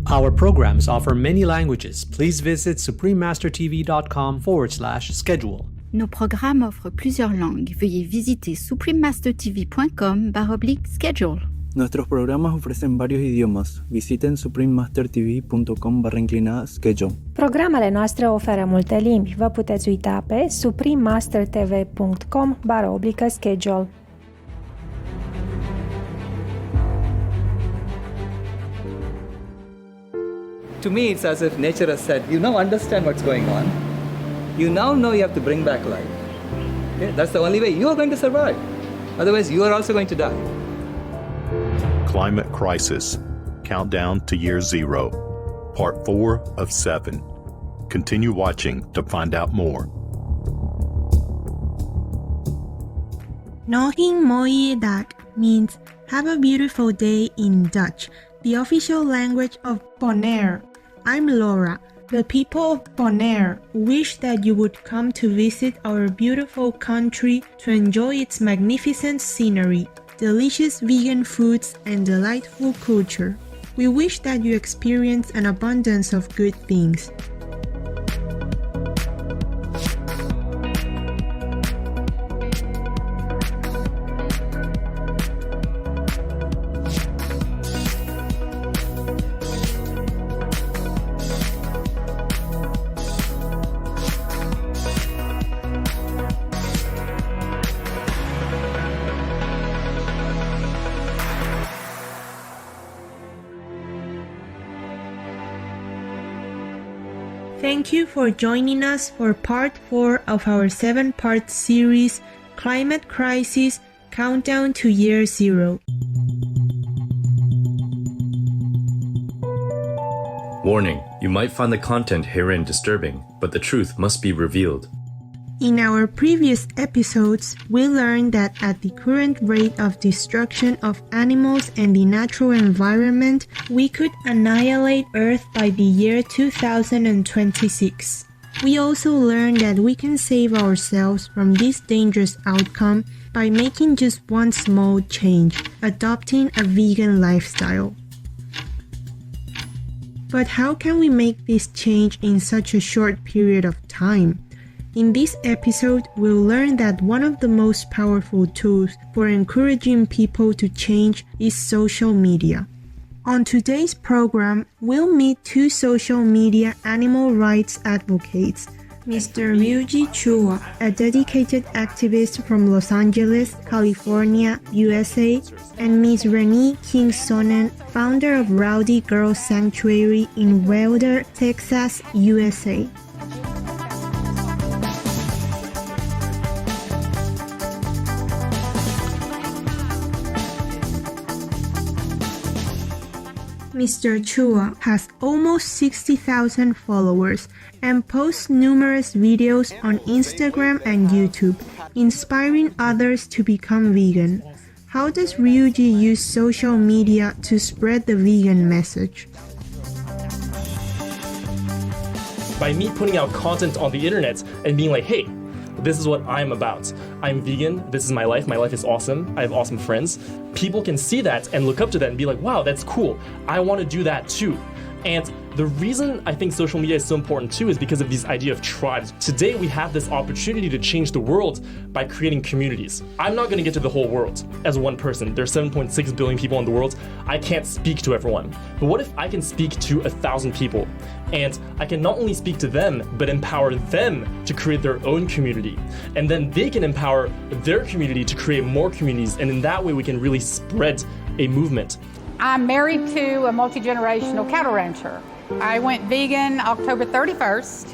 Our programs offer many languages. Please visit suprememastertv.com/schedule. Nos programmes offrent plusieurs langues. Veuillez visiter suprememastertv.com/schedule. Nuestros programas ofrecen varios idiomas. Visiten suprememastertv.com/schedule. Programele noastre oferă multe limbi. Vă puteți uita pe suprememastertv.com/schedule. To me, it's as if nature has said, you now understand what's going on. You now know you have to bring back life. Okay? That's the only way you are going to survive. Otherwise, you are also going to die. Climate Crisis, Countdown to Year Zero, Part 4 of 7. Continue watching to find out more. Nohin mooie dag means have a beautiful day in Dutch, the official language of Bonaire. I'm Laura. The people of Bonaire wish that you would come to visit our beautiful country to enjoy its magnificent scenery, delicious vegan foods, and delightful culture. We wish that you experience an abundance of good things. Thank you for joining us for part 4 of our 7-part series, Climate Crisis, Countdown to Year Zero. Warning, you might find the content herein disturbing, but the truth must be revealed. In our previous episodes, we learned that at the current rate of destruction of animals and the natural environment, we could annihilate Earth by the year 2026. We also learned that we can save ourselves from this dangerous outcome by making just one small change, adopting a vegan lifestyle. But how can we make this change in such a short period of time? In this episode, we'll learn that one of the most powerful tools for encouraging people to change is social media. On today's program, we'll meet 2 social media animal rights advocates, Mr. Ryuji Chua, a dedicated activist from Los Angeles, California, USA, and Ms. Renee King Sonnen, founder of Rowdy Girl Sanctuary in Wilder, Texas, USA. Mr. Chua has almost 60,000 followers and posts numerous videos on Instagram and YouTube, inspiring others to become vegan. How does Ryuji use social media to spread the vegan message? By me putting out content on the internet and being like, hey, this is what I'm about. I'm vegan, this is my life is awesome, I have awesome friends. People can see that and look up to that and be like, wow, that's cool, I want to do that too. And the reason I think social media is so important too is because of this idea of tribes. Today we have this opportunity to change the world by creating communities. I'm not going to get to the whole world as one person. There's 7.6 billion people in the world. I can't speak to everyone. But what if I can speak to 1,000 people? And I can not only speak to them, but empower them to create their own community. And then they can empower their community to create more communities. And in that way, we can really spread a movement. I'm married to a multi-generational cattle rancher. I went vegan October 31st,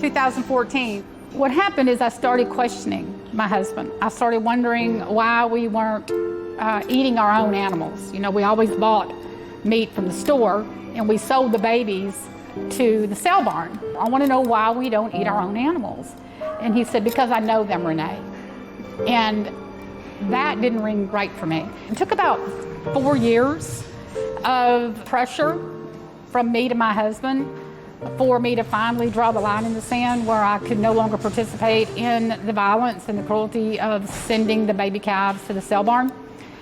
2014. What happened is I started questioning my husband. I started wondering why we weren't eating our own animals. You know, we always bought meat from the store and we sold the babies to the sale barn. I want to know why we don't eat our own animals. And he said, because I know them, Renee. And that didn't ring right for me. It took about 4 years of pressure from me to my husband for me to finally draw the line in the sand where I could no longer participate in the violence and the cruelty of sending the baby calves to the sale barn.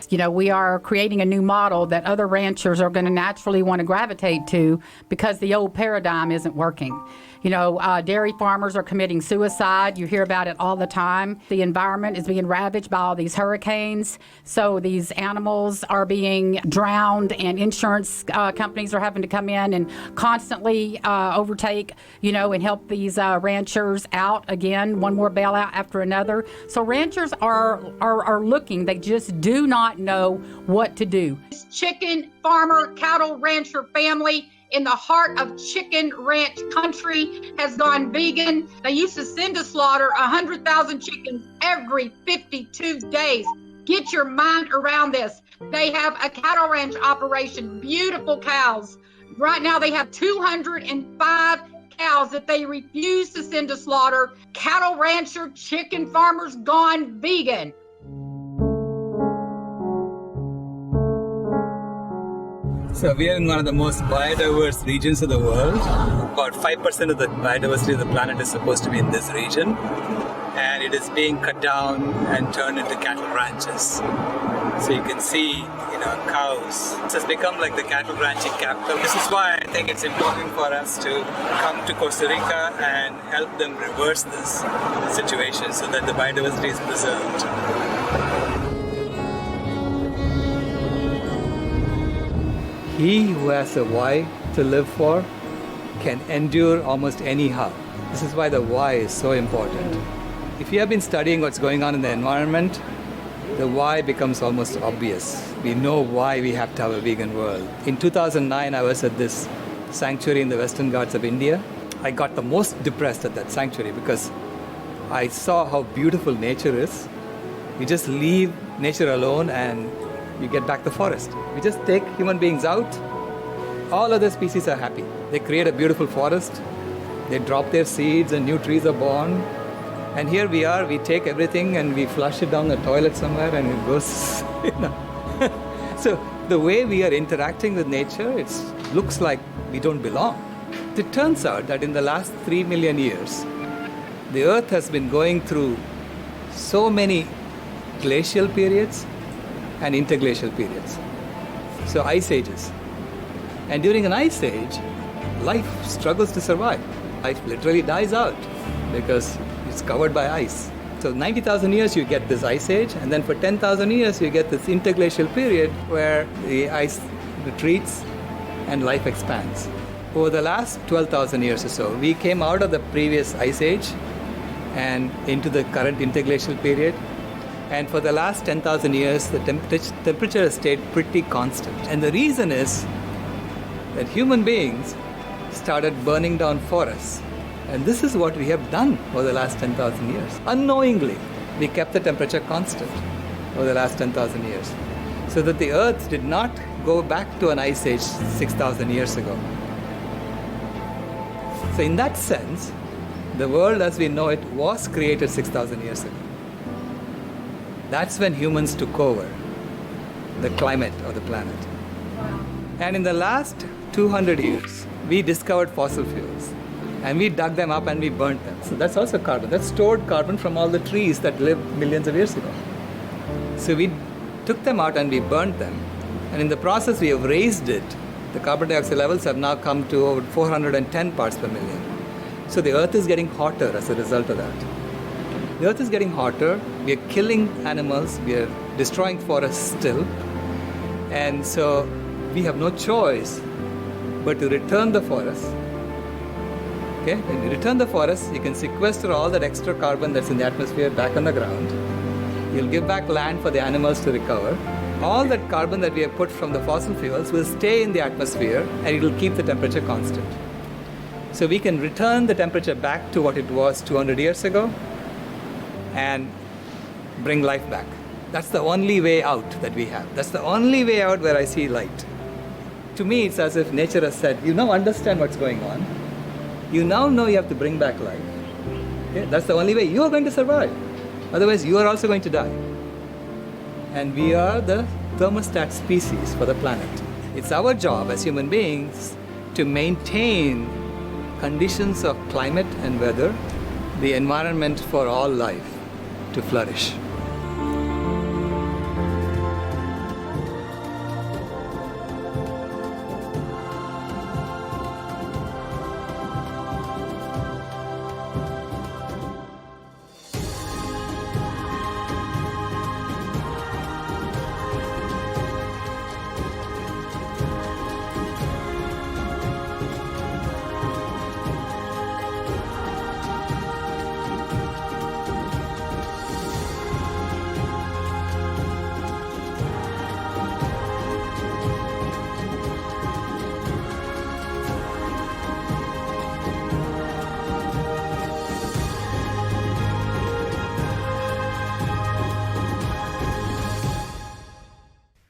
You know, we are creating a new model that other ranchers are going to naturally want to gravitate to because the old paradigm isn't working. You know, dairy farmers are committing suicide. You hear about it all the time. The environment is being ravaged by all these hurricanes. So these animals are being drowned, and insurance companies are having to come in and constantly overtake, you know, and help these ranchers out again, one more bailout after another. So ranchers are looking. They just do not know what to do. Chicken farmer, cattle rancher family in the heart of chicken ranch country has gone vegan. They used to send to slaughter 100,000 chickens every 52 days. Get your mind around this. They have a cattle ranch operation, beautiful cows. Right now they have 205 cows that they refuse to send to slaughter. Cattle rancher, chicken farmers gone vegan. So we are in one of the most biodiverse regions of the world. About 5% of the biodiversity of the planet is supposed to be in this region. And it is being cut down and turned into cattle ranches. So you can see, you know, cows. It has become like the cattle ranching capital. This is why I think it's important for us to come to Costa Rica and help them reverse this situation so that the biodiversity is preserved. He who has a why to live for can endure almost anyhow. This is why the why is so important. If you have been studying what's going on in the environment, the why becomes almost obvious. We know why we have to have a vegan world. In 2009, I was at this sanctuary in the Western Ghats of India. I got the most depressed at that sanctuary because I saw how beautiful nature is. You just leave nature alone and you get back the forest. We just take human beings out. All other species are happy. They create a beautiful forest. They drop their seeds and new trees are born. And here we are, we take everything and we flush it down the toilet somewhere and it goes, you know. So the way we are interacting with nature, it looks like we don't belong. It turns out that in the last 3 million years, the earth has been going through so many glacial periods and interglacial periods. So ice ages. And during an ice age, life struggles to survive. Life literally dies out because it's covered by ice. So 90,000 years you get this ice age, and then for 10,000 years you get this interglacial period where the ice retreats and life expands. Over the last 12,000 years or so, we came out of the previous ice age and into the current interglacial period. And for the last 10,000 years, the temperature has stayed pretty constant. And the reason is that human beings started burning down forests. And this is what we have done over the last 10,000 years. Unknowingly, we kept the temperature constant over the last 10,000 years. So that the Earth did not go back to an ice age 6,000 years ago. So in that sense, the world as we know it was created 6,000 years ago. That's when humans took over the climate of the planet. And in the last 200 years, we discovered fossil fuels. And we dug them up and we burnt them. So that's also carbon. That's stored carbon from all the trees that lived millions of years ago. So we took them out and we burnt them. And in the process, we have raised it. The carbon dioxide levels have now come to over 410 parts per million. So the Earth is getting hotter as a result of that. The Earth is getting hotter. We are killing animals. We are destroying forests still. And so we have no choice but to return the forest. Okay? When you return the forest, you can sequester all that extra carbon that's in the atmosphere back on the ground. You'll give back land for the animals to recover. All that carbon that we have put from the fossil fuels will stay in the atmosphere and it will keep the temperature constant. So we can return the temperature back to what it was 200 years ago and bring life back. That's the only way out that we have. That's the only way out where I see light. To me, it's as if nature has said, you now understand what's going on. You now know you have to bring back life. Okay? That's the only way you are going to survive. Otherwise, you are also going to die. And we are the thermostat species for the planet. It's our job as human beings to maintain conditions of climate and weather, the environment for all life to flourish.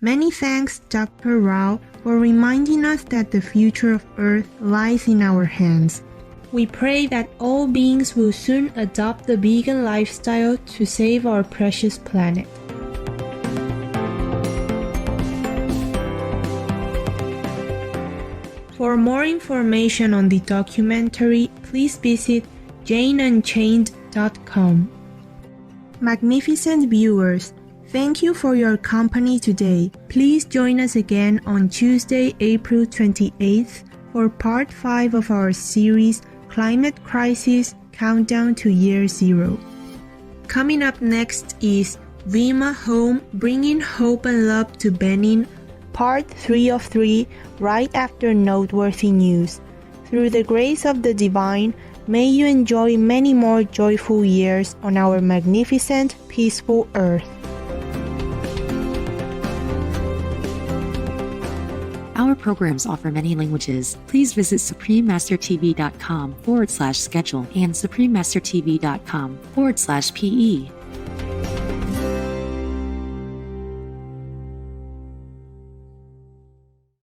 Many thanks, Dr. Rao, for reminding us that the future of Earth lies in our hands. We pray that all beings will soon adopt the vegan lifestyle to save our precious planet. For more information on the documentary, please visit janeunchained.com. Magnificent viewers, thank you for your company today. Please join us again on Tuesday, April 28th for part 5 of our series Climate Crisis Countdown to Year Zero. Coming up next is Vima Home Bringing Hope and Love to Benin, part 3 of 3, right after noteworthy news. Through the grace of the divine, may you enjoy many more joyful years on our magnificent, peaceful earth. Our programs offer many languages. Please visit suprememastertv.com/schedule and suprememastertv.com/PE.